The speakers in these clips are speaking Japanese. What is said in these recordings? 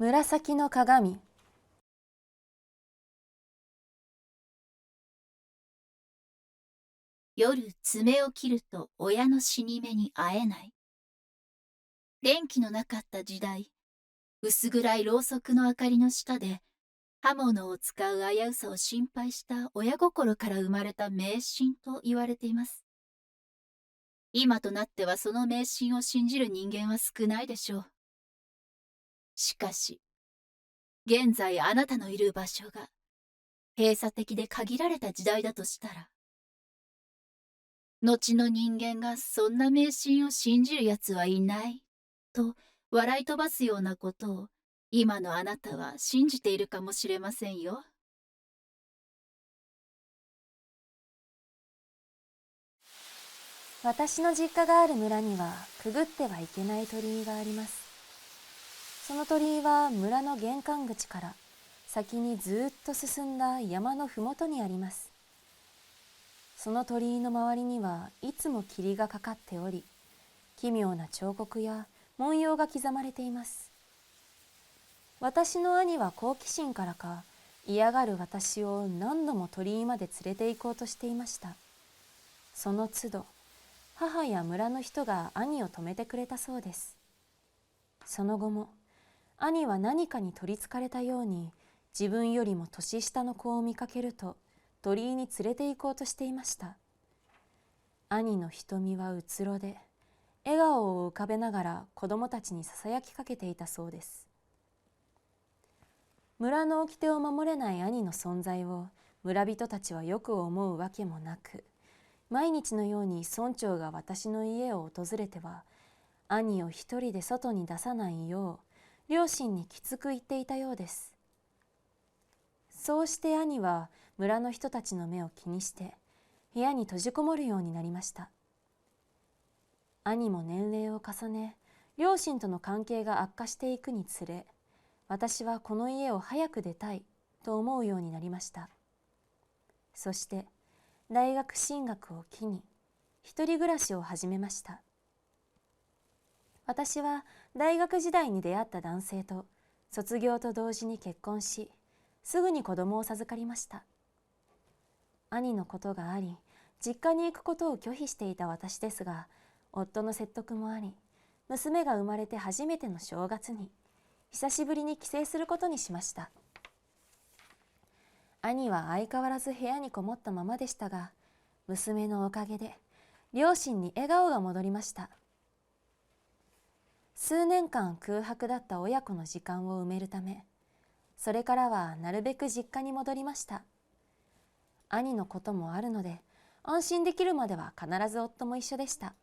紫の鏡。夜爪を切ると親の死に目に会えない。電気のなかった時代、薄暗いろうそくの明かりの下で刃物を使う危うさを心配した親心から生まれた迷信と言われています。今となってはその迷信を信じる人間は少ないでしょう。しかし、現在あなたのいる場所が閉鎖的で限られた時代だとしたら、後の人間がそんな迷信を信じる奴はいないと笑い飛ばすようなことを今のあなたは信じているかもしれませんよ。私の実家がある村にはくぐってはいけない鳥居があります。その鳥居は村の玄関口から先にずっと進んだ山のふもとにあります。その鳥居の周りにはいつも霧がかかっており、奇妙な彫刻や文様が刻まれています。私の兄は好奇心からか、嫌がる私を何度も鳥居まで連れて行こうとしていました。その都度、母や村の人が兄を止めてくれたそうです。その後も兄は何かに取りつかれたように、自分よりも年下の子を見かけると鳥居に連れて行こうとしていました。兄の瞳はうつろで、笑顔を浮かべながら子供たちにささやきかけていたそうです。村の掟を守れない兄の存在を村人たちはよく思うわけもなく、毎日のように村長が私の家を訪れては、兄を一人で外に出さないよう両親にきつく言っていたようです。そうして兄は村の人たちの目を気にして部屋に閉じこもるようになりました。兄も年齢を重ね、両親との関係が悪化していくにつれ、私はこの家を早く出たいと思うようになりました。そして大学進学を機に一人暮らしを始めました。私は大学時代に出会った男性と卒業と同時に結婚し、すぐに子供を授かりました。兄のことがあり、実家に行くことを拒否していた私ですが、夫の説得もあり、娘が生まれて初めての正月に久しぶりに帰省することにしました。兄は相変わらず部屋にこもったままでしたが、娘のおかげで両親に笑顔が戻りました。数年間空白だった親子の時間を埋めるため、それからはなるべく実家に戻りました。兄のこともあるので、安心できるまでは必ず夫も一緒でした。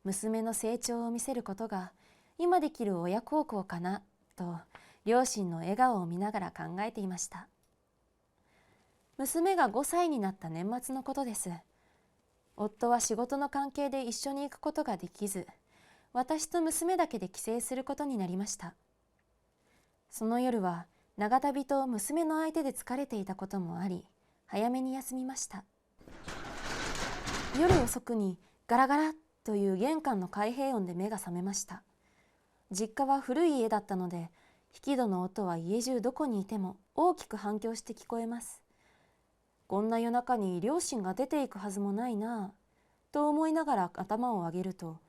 娘の成長を見せることが今できる親孝行かなと、両親の笑顔を見ながら考えていました。娘が5歳になった年末のことです。夫は仕事の関係で一緒に行くことができず、私と娘だけで帰省することになりました。その夜は長旅と娘の相手で疲れていたこともあり、早めに休みました。夜遅くにガラガラという玄関の開閉音で目が覚めました。実家は古い家だったので、引き戸の音は家中どこにいても大きく反響して聞こえます。こんな夜中に両親が出ていくはずもないなぁと思いながら頭を上げると、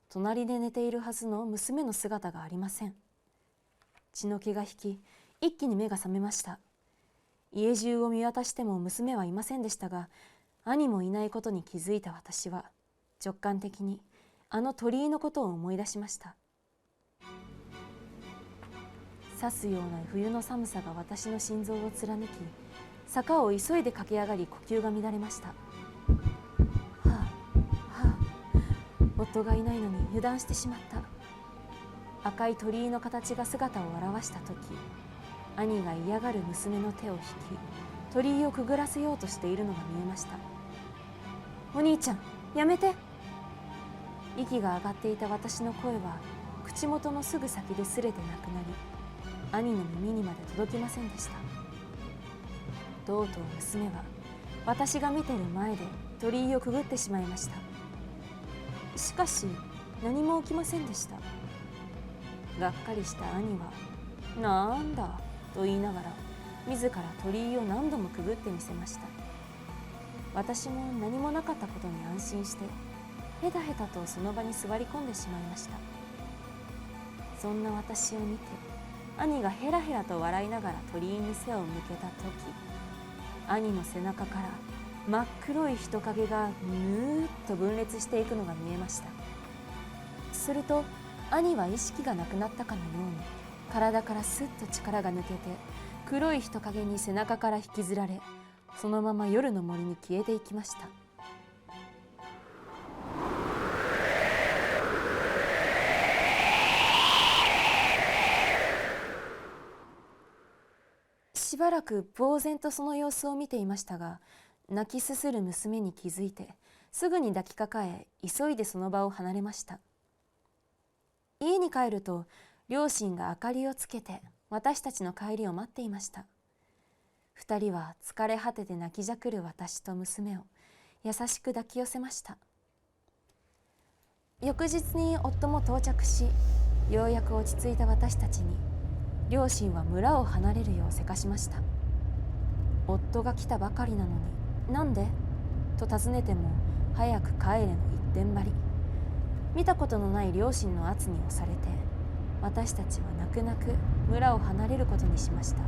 隣で寝ているはずの娘の姿がありません。血の気が引き、一気に目が覚めました。家中を見渡しても娘はいませんでしたが、兄もいないことに気づいた私は直感的にあの鳥居のことを思い出しました。刺すような冬の寒さが私の心臓を貫き、坂を急いで駆け上がり呼吸が乱れました。はあ、はあ、夫がいないのに油断してしまった。赤い鳥居の形が姿を現した時、兄が嫌がる娘の手を引き、鳥居をくぐらせようとしているのが見えました。お兄ちゃん、やめて。息が上がっていた私の声は口元のすぐ先で擦れてなくなり、兄の耳にまで届きませんでした。とうとう娘は私が見てる前で鳥居をくぐってしまいました。しかし何も起きませんでした。がっかりした兄は「なんだ」と言いながら自ら鳥居を何度もくぐってみせました。私も何もなかったことに安心してヘタヘタとその場に座り込んでしまいました。そんな私を見て兄がヘラヘラと笑いながら鳥居に背を向けた時、兄の背中から真っ黒い人影がぬーっと分裂していくのが見えました。すると兄は意識がなくなったかのように体からすっと力が抜けて黒い人影に背中から引きずられ、そのまま夜の森に消えていきました。しばらく呆然とその様子を見ていましたが、泣きすする娘に気づいてすぐに抱きかかえ、急いでその場を離れました。家に帰ると両親が明かりをつけて私たちの帰りを待っていました。二人は疲れ果てて泣きじゃくる私と娘を優しく抱き寄せました。翌日に夫も到着し、ようやく落ち着いた私たちに両親は村を離れるようせかしました。夫が来たばかりなのになんでと尋ねても早く帰れの一点張り。見たことのない両親の圧に押されて私たちは泣く泣く村を離れることにしました。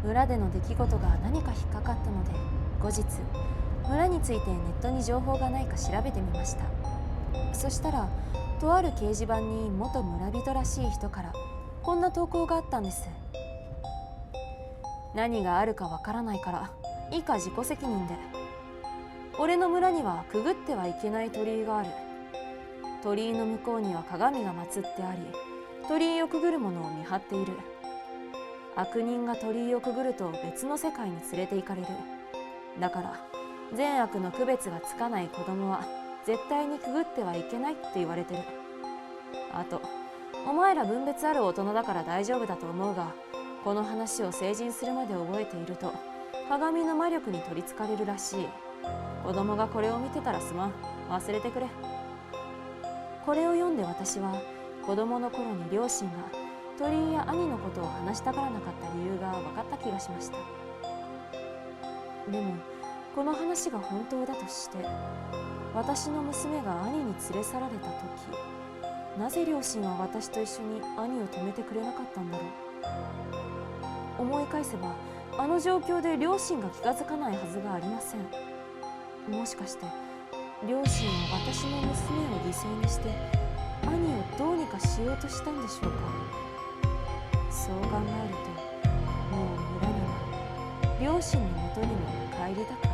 村での出来事が何か引っかかったので、後日村についてネットに情報がないか調べてみました。そしたらとある掲示板に元村人らしい人からこんな投稿があったんです。何があるかわからないから以下自己責任で、俺の村にはくぐってはいけない鳥居がある。鳥居の向こうには鏡が祀ってあり、鳥居をくぐる者を見張っている。悪人が鳥居をくぐると別の世界に連れて行かれる。だから善悪の区別がつかない子供は絶対にくぐってはいけないって言われてる。あと、お前ら分別ある大人だから大丈夫だと思うが、この話を成人するまで覚えていると鏡の魔力に取りつかれるらしい。子供がこれを見てたらすまん、忘れてくれ。これを読んで私は子供の頃に両親が鳥居や兄のことを話したがらなかった理由が分かった気がしました。でもこの話が本当だとして、私の娘が兄に連れ去られた時、なぜ両親は私と一緒に兄を止めてくれなかったんだろう。思い返せばあの状況で両親が気がつかないはずがありません。もしかして両親は私の娘を犠牲にして兄をどうにかしようとしたんでしょうか。そう考えるともう村には両親のもとにも帰りたく